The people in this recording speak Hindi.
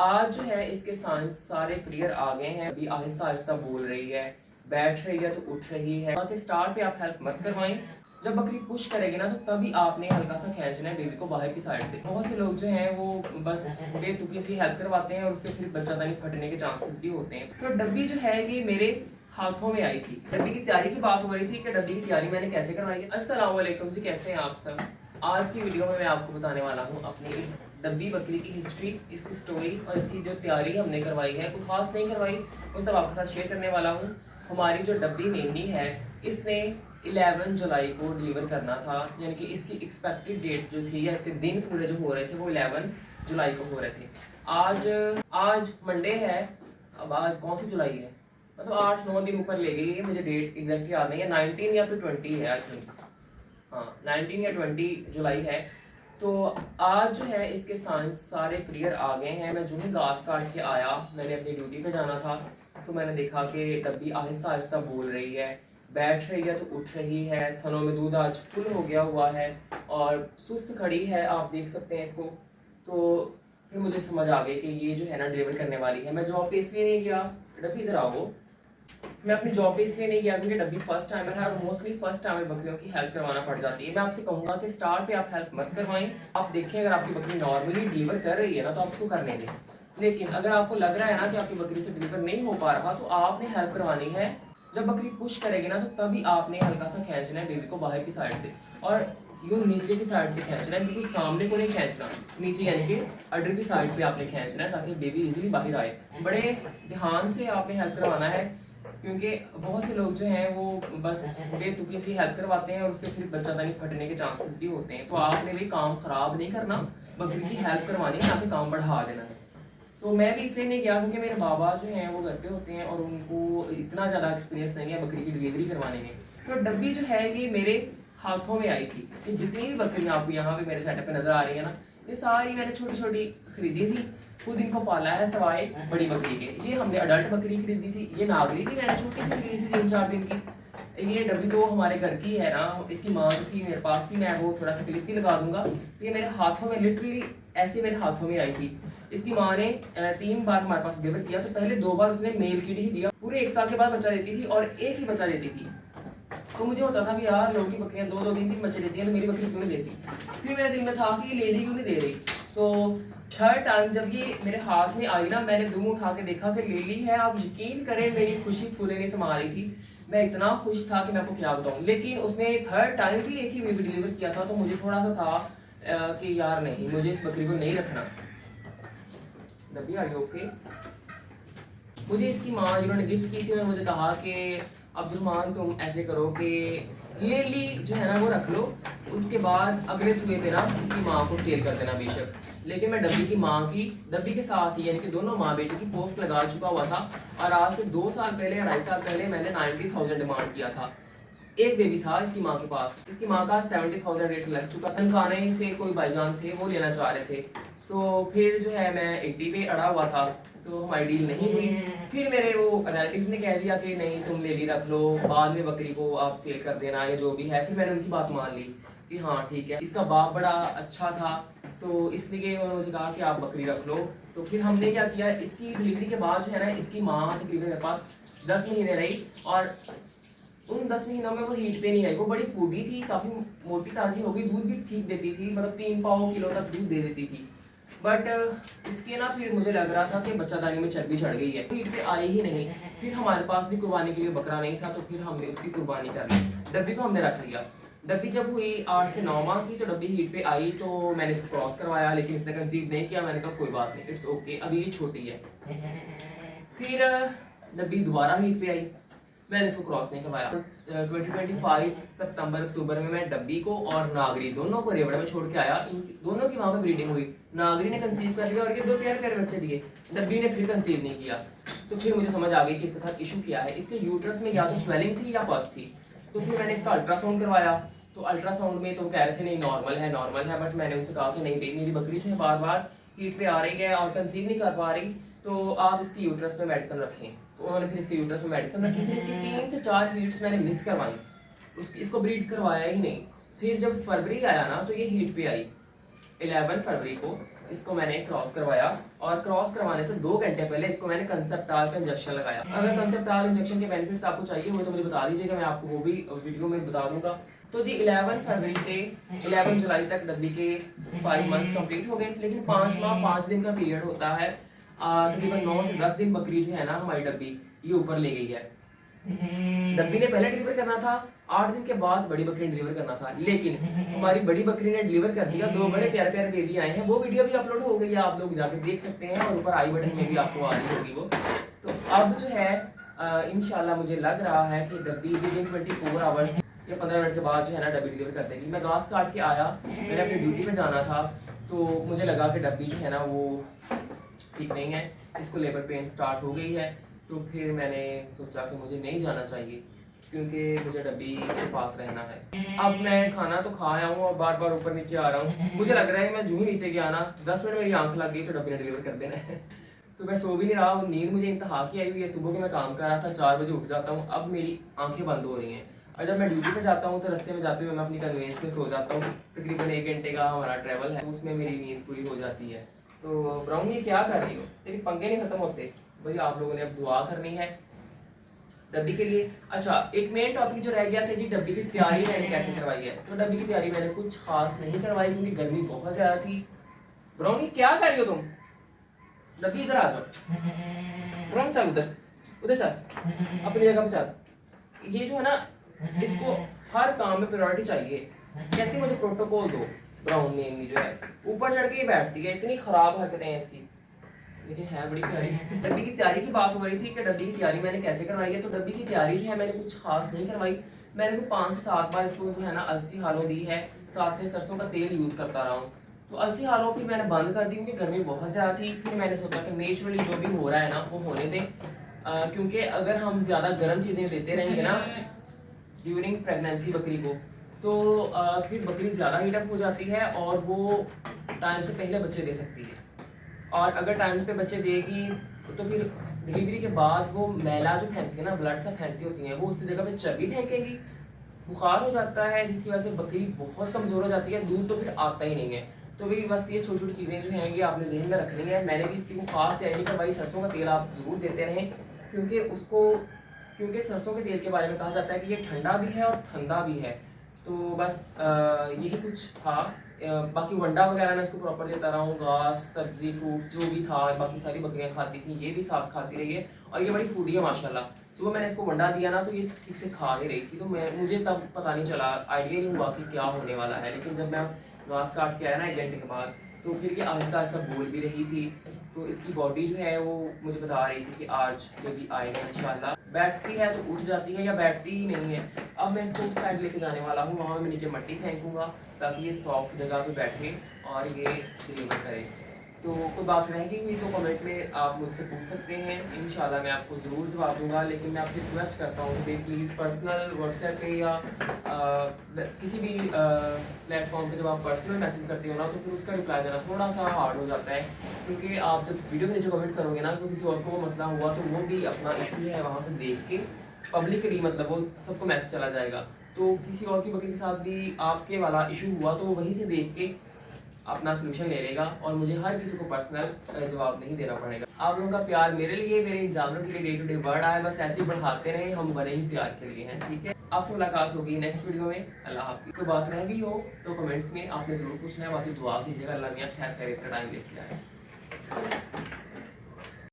आज जो है इसके साइंस सारे क्लियर आ गए हैं। अभी आहिस्ता आहिस्ता बोल रही है, बैठ रही है तो उठ रही है। बाकी स्टार्ट पे आप हेल्प मत करवाएं। जब बकरी पुश करेगी ना तो तभी आपने हल्का सा खींचना है बेबी को बाहर की साइड से। बहुत से लोग जो हैं वो बस बेतुकी से हेल्प करवाते हैं और उससे फिर बच्चादानी फटने के चांसेस भी होते हैं। तो डब्बी जो है ये मेरे हाथों में आई थी। डब्बी की तैयारी की बात हो रही थी कि डब्बी की तैयारी मैंने कैसे करवाई है। अस्सलाम वालेकुम जी, कैसे हैं आप सब। आज की वीडियो में मैं आपको बताने वाला हूँ अपनी इस डब्बी बकरी की हिस्ट्री, इसकी स्टोरी और इसकी जो तैयारी हमने करवाई है, कोई खास नहीं करवाई, वो सब आपके साथ शेयर करने वाला हूँ। हमारी जो डब्बी मेमनी है इसने 11 जुलाई को डिलीवर करना था, यानी कि इसकी एक्सपेक्टेड डेट जो थी या इसके दिन पूरे जो हो रहे थे वो 11 जुलाई को हो रहे थे। आज आज मंडे है। अब आज कौन सी जुलाई है, मतलब 8-9 दिन ऊपर ले गई है, मुझे डेट एग्जैक्टली याद नहीं है। 19 या फिर 20 है आई थिंक। हाँ 19 या 20 जुलाई है। तो आज जो है इसके साइंस सारे क्लियर आ गए हैं। मैं जो ही घास काट के आया, मैंने अपनी ड्यूटी पे जाना था, तो मैंने देखा कि डब्बी आहिस्ता आहिस्ता बोल रही है, बैठ रही है तो उठ रही है। थनों में दूध आज फुल हो गया हुआ है और सुस्त खड़ी है, आप देख सकते हैं इसको। तो फिर मुझे समझ आ गई कि ये जो है ना डिलीवर करने वाली है। मैं जॉब पे इसलिए नहीं गया, डब्बी इधर आओ। मैं अपनी जॉब पे इसलिए नहीं गया क्योंकि डब्बी फर्स्ट टाइमर है और मोस्टली फर्स्ट टाइमर बकरियों की हेल्प करवाना पड़ जाती है। मैं आपसे कहूंगा कि स्टार्ट पे आप हेल्प मत करवाएं। आप देखें अगर आपकी बकरी नॉर्मली डिलीवर कर रही है ना तो आप उसको करने दें। लेकिन अगर आपको लग रहा है ना कि आपकी बकरी से डिलीवर नहीं हो पा रहा तो आपने हेल्प करवानी है। जब बकरी पुश करेगी ना तो तभी आपने हल्का सा खींचना है बेबी को बाहर की साइड से, और यूं नीचे की साइड से खींचना है, बिल्कुल सामने को नहीं खींचना, नीचे यानी कि अडर की साइड पे आपने खींचना है ताकि बेबी इजीली बाहर आए। बड़े ध्यान से आपने हेल्प करवाना है क्योंकि बहुत से लोग जो हैं वो बस बेतुकी से हेल्प करवाते हैं और उससे फिर बच्चादानी फटने के चांसेस भी होते हैं। तो आपने भी काम खराब नहीं करना, बकरी की हेल्प करवानी है, ना कि काम बढ़ा देना है। तो मैं भी इसलिए नहीं गया क्योंकि मेरे बाबा जो हैं वो घर पे होते हैं और उनको इतना ज़्यादा एक्सपीरियंस नहीं है बकरी की डिलीवरी करवाने में। तो डब्बी जो है ये मेरे हाथों में आई थी। ये जितनी भी बकरियाँ आपको यहाँ पे मेरे सेटअप पे नज़र आ रही है ना, ये सारी मैंने छोटी छोटी खरीदी थी, खुद इनको पाला है सवाए बड़ी बकरी के। ये हमने अडल्ट बकरी खरीदी थी, ये नागरी थी, मैंने छोटी सी खरीदी थी 3-4 दिन की। ये डब्बी तो हमारे घर की है ना, इसकी माँ थी मेरे पास थी, मैं वो थोड़ा सा क्लिप भी लगा दूंगा। तो ये मेरे हाथों में लिटरली ऐसे मेरे हाथों में आई थी। इसकी माँ ने 3 बार हमारे पास डिलीवर किया। तो पहले 2 बार उसने मेल किड ही दिया, पूरे 1 साल के बाद बच्चा देती थी और एक ही बच्चा देती थी। तो मुझे होता था कि यार लोगों की बकरियां 2-2 3-3 बच्चे देती हैं तो मेरी बकरी क्यों नहीं देती। फिर मेरे दिल में था कि ये लेडी क्यों नहीं दे रही। तो थर्ड टाइम जब ये मेरे हाथ में आई ना, मैंने दुम उठा के देखा कि ले ली है। आप यकीन करें मेरी खुशी फूले नहीं समा रही थी। मैं इतना खुश था कि मैं आपको क्या बताऊं। लेकिन उसने थर्ड टाइम भी एक ही बेबी डिलीवर किया था, तो मुझे थोड़ा सा था कि यार नहीं, मुझे इस बकरी को नहीं रखना। डब्बी आर यू ओके। मुझे इसकी माँ जिन्होंने गिफ्ट की थी उन्होंने मुझे कहा कि अब्दुलरहमान तुम ऐसे करो कि ये ली जो है ना वो रख लो, उसके बाद अगले सूबे पे ना इसकी माँ को सेल कर देना बेशक। लेकिन मैं डब्बी की माँ की, डब्बी के साथ ही यानी कि दोनों माँ बेटी की पोस्ट लगा चुका हुआ था और आज से 2 साल पहले 2.5 साल पहले मैंने 90,000 डिमांड किया था। एक बेबी था इसकी माँ के पास, इसकी माँ का 70,000 रेट लग चुका था। खाने से कोई भाईजान थे वो लेना चाह रहे थे, तो फिर जो है मैं 80 पे अड़ा हुआ था, तो हमारी डील नहीं हुई। फिर मेरे वो रिलेटिव्स ने कह दिया कि नहीं तुम ले ली रख लो, बाद में बकरी को आप सेल कर देना या जो भी है। फिर मैंने उनकी बात मान ली कि हाँ ठीक है। इसका बाप बड़ा अच्छा था तो इसलिए उन्होंने मुझे कहा कि आप बकरी रख लो। तो फिर हमने क्या किया, इसकी डिलीवरी के बाद जो है ना इसकी माँ तकरीबन मेरे पास 10 महीने रही और उन 10 महीनों में वो हीट पे नहीं आई। वो बड़ी फूडी थी, काफ़ी मोटी ताज़ी हो गई, दूध भी ठीक देती थी, मतलब 3 पाव किलो तक दूध दे देती थी। बट उसके ना फिर मुझे लग रहा था कि बच्चादानी में चर्बी चढ़ गई है, हीट पे आई ही नहीं। फिर हमारे पास भी कुर्बानी के लिए बकरा नहीं था, तो फिर हमने उसकी कुर्बानी कर ली। डब्बी को हमने रख लिया। डब्बी जब हुई 8 से 9 माह की तो डब्बी हीट पे आई, तो मैंने इसको क्रॉस करवाया, लेकिन इसने कंसीव नहीं किया। मैंने कहा कोई बात नहीं, इट्स ओके, अभी ये छोटी है। फिर डब्बी दोबारा हीट पे आई, मैंने इसको क्रॉस नहीं करवाया। 2025 सितंबर अक्टूबर में मैं डब्बी को और नागरी दोनों को रेवड़ में छोड़ के आया। इन दोनों की वहाँ पे ब्रीडिंग हुई, नागरी ने कंसीव कर लिया और ये 2 प्यारे प्यारे बच्चे दिए। डब्बी ने फिर कंसीव नहीं किया। तो फिर मुझे समझ आ गई कि इसके साथ इशू क्या है। इसके यूट्रस में या तो स्वेलिंग थी या पस थी। तो फिर मैंने इसका अल्ट्रासाउंड करवाया, तो अल्ट्रासाउंड में तो वो कह रहे थे नहीं नॉर्मल है नॉर्मल है। बट मैंने उनसे कहा कि नहीं भाई, मेरी बकरी जो है बार बार हीट पे आ रही है और कंसीव नहीं कर पा रही, तो आप इसकी यूट्रस में मेडिसिन रखें। तो उन्होंने फिर इसके यूट्रस में मेडिसिन रखी। फिर इसकी 3 से 4 हीट्स मैंने मिस करवाई, इसको ब्रीड करवाया ही नहीं। फिर जब फरवरी आया ना तो ये हीट पे आई 11 फरवरी को। इसको मैंने क्रॉस करवाया और क्रॉस करवाने से 2 घंटे पहले इसको मैंने कंसेप्टाल का इंजेक्शन लगाया। अगर कंसेप्टाल इंजेक्शन के बेनिफिट्स आपको चाहिए हुए तो मुझे बता दीजिएगा, मैं आपको वो भी वीडियो में बता दूंगा। तो जी 11 फरवरी से 11 जुलाई तक डब्बी के 5 मंथ्स कंप्लीट हो गए, लेकिन 5 माह 5 दिन का पीरियड होता है। तकरीबन 9 से 10 दिन बकरी जो है ना हमारी डब्बी ये ऊपर ले गई है। डब्बी ने पहले डिलीवर करना था, 8 दिन के बाद बड़ी बकरी ने डिलीवर करना था, लेकिन हमारी बड़ी बकरी ने डिलीवर कर दिया। 2 बड़े प्यारे प्यारे बेबी आए हैं, वो वीडियो भी अपलोड हो गई है, आप लोग जाकर देख सकते हैं और ऊपर आई बटन में भी आपको आ रही होगी वो। तो अब जो है इंशाल्लाह मुझे लग रहा है कि डब्बी विदिन 24 आवर्स या 15 मिनट के बाद जो है ना डब्बी डिलीवर कर देगी। मैं घास काट के आया, मैंने अपनी ड्यूटी पे जाना था, तो मुझे लगा कि डब्बी जो है ना वो ठीक नहीं है, इसको लेबर पेन स्टार्ट हो गई है। तो फिर मैंने सोचा कि मुझे नहीं जाना चाहिए क्योंकि मुझे डब्बी के पास रहना है। अब मैं खाना तो खा आया हूँ और बार बार ऊपर नीचे आ रहा हूँ, मुझे लग रहा है मैं जूं ही नीचे गया ना 10 मिनट मेरी आंख लग गई तो डब्बी ने डिलीवर कर देना है। तो मैं सो भी नहीं रहा, नींद मुझे इंतहा की आई हुई है। सुबह को मैं काम कर रहा था, 4 बजे उठ जाता हूँ, अब मेरी आंखें बंद हो रही हैं। और जब मैं ड्यूटी पे जाता हूँ तो रास्ते में जाते हुए मैं अपनी कन्वेंस में सो जाता हूँ। तकरीबन 1 घंटे का हमारा ट्रैवल है, उसमें मेरी नींद पूरी हो जाती है। तो ब्राउन ये क्या कर रही हो, तेरी पंगे नहीं खत्म होते भाई। आप लोगों ने अब दुआ करनी है डब्बी के लिए। अच्छा, एक मेन टॉपिक जो रह गया कि जी डब्बी की तैयारी मैंने कैसे करवाई है। तो डब्बी की तैयारी मैंने कुछ खास नहीं करवाई क्योंकि गर्मी बहुत ज्यादा थी। ब्राउन क्या कर रही हो तुम, डब्बी इधर आ जाओ। ब्राउन चल उधर, उधर चल अपनी जगह पे चल। ये जो है ना इसको हर काम में प्रायोरिटी चाहिए, कहती मुझे प्रोटोकॉल दो। ब्राउन नेमली जो है ऊपर चढ़ के ही बैठती है, इतनी खराब हरकतें हैं इसकी, लेकिन है बड़ी प्यारी। डब्बी की तैयारी की बात हो रही थी कि डब्बी की तैयारी मैंने कैसे करवाई है। तो डब्बी की तैयारी जो है मैंने कुछ खास नहीं करवाई। मैंने तो 5 से 7 बार इसको जो है ना अलसी हालों दी है, साथ में सरसों का तेल यूज़ करता रहा हूँ। तो अलसी हालों फिर मैंने बंद कर दी क्योंकि गर्मी बहुत ज़्यादा थी। फिर मैंने सोचा कि नेचुरली जो भी हो रहा है ना वो होने दें, क्योंकि अगर हम ज़्यादा गर्म चीज़ें देते रहेंगे ना ड्यूरिंग प्रेगनेंसी बकरी को तो फिर बकरी ज़्यादा हीटअप हो जाती है और वो टाइम से पहले बच्चे दे सकती है। और अगर टाइम पे बच्चे देगी तो फिर डिलीवरी के बाद वो मैला जो फेंकती है ना, ब्लड सा फेंकती होती हैं, वो उसकी जगह पे चर्बी फेंकेगी, बुखार हो जाता है जिसकी वजह से बकरी बहुत कमज़ोर हो जाती है, दूध तो फिर आता ही नहीं है। तो वही बस ये छोटी छोटी चीज़ें जो हैं ये आपने जहन में रखनी है। मैंने भी इसकी वो खास तैयारी नहीं करवाई। सरसों का तेल आप ज़रूर देते रहें क्योंकि सरसों के तेल के बारे में कहा जाता है कि ये ठंडा भी है और ठंडा भी है। तो बस यही कुछ था। बाकी वंडा वगैरह मैं इसको प्रॉपर देता रहा हूँ, घास सब्जी फ्रूट्स जो भी था, बाकी सारी बकरियाँ खाती थी, ये भी साथ खाती रही है और ये बड़ी फूडी है माशाल्लाह। सुबह मैंने इसको वंडा दिया ना तो ये ठीक से खा नहीं रही थी, तो मुझे तब पता नहीं चला, आइडिया नहीं हुआ कि क्या होने वाला है। लेकिन जब मैं घास काट के आया ना 1 घंटे के बाद तो फिर ये आहिस्ता आहिस्ता बोल भी रही थी। तो इसकी बॉडी जो है वो मुझे बता रही थी कि आज ये भी आएगा इंशाल्लाह। बैठती है तो उठ जाती है या बैठती ही नहीं है। अब मैं इसको उस साइड लेके जाने वाला हूँ, वहाँ मैं नीचे मट्टी फेंकूंगा ताकि ये सॉफ्ट जगह पे बैठे और ये डिलीवर करे। तो कोई बात रह गई हुई तो कमेंट में आप मुझसे पूछ सकते हैं, इंशाल्लाह मैं आपको ज़रूर जवाब दूंगा। लेकिन मैं आपसे रिक्वेस्ट करता हूँ कि प्लीज़ पर्सनल व्हाट्सएप पे या किसी भी प्लेटफॉर्म पे जब आप पर्सनल मैसेज करते हो ना तो फिर उसका रिप्लाई देना थोड़ा सा हार्ड हो जाता है, क्योंकि आप जब वीडियो के नीचे कमेंट करोगे ना तो किसी और को वो मसला हुआ तो वो भी अपना इशू जो है वहाँ से देख के पब्लिकली मतलब वो सबको मैसेज चला जाएगा। तो किसी और की बकरी के साथ भी आपके वाला इशू हुआ तो वो वहीं से देख के अपना सोल्यूशन ले लेगा और मुझे हर किसी को पर्सनल जवाब नहीं देना पड़ेगा। आप लोगों का प्यार मेरे लिए, मेरे जानवरों के लिए डे टू डे बढ़ रहा है, बस ऐसे ही बढ़ाते रहे, हम बने ही प्यार के लिए हैं। ठीक है, आपसे मुलाकात होगी नेक्स्ट वीडियो में। अल्लाह हाफिज़। कोई बात रह गई हो तो कमेंट्स में आपने ज़रूर पूछना है, बाकी दुआ कीजिएगा अल्लाह मियां खैर खैरियत का टाइम लेके आए।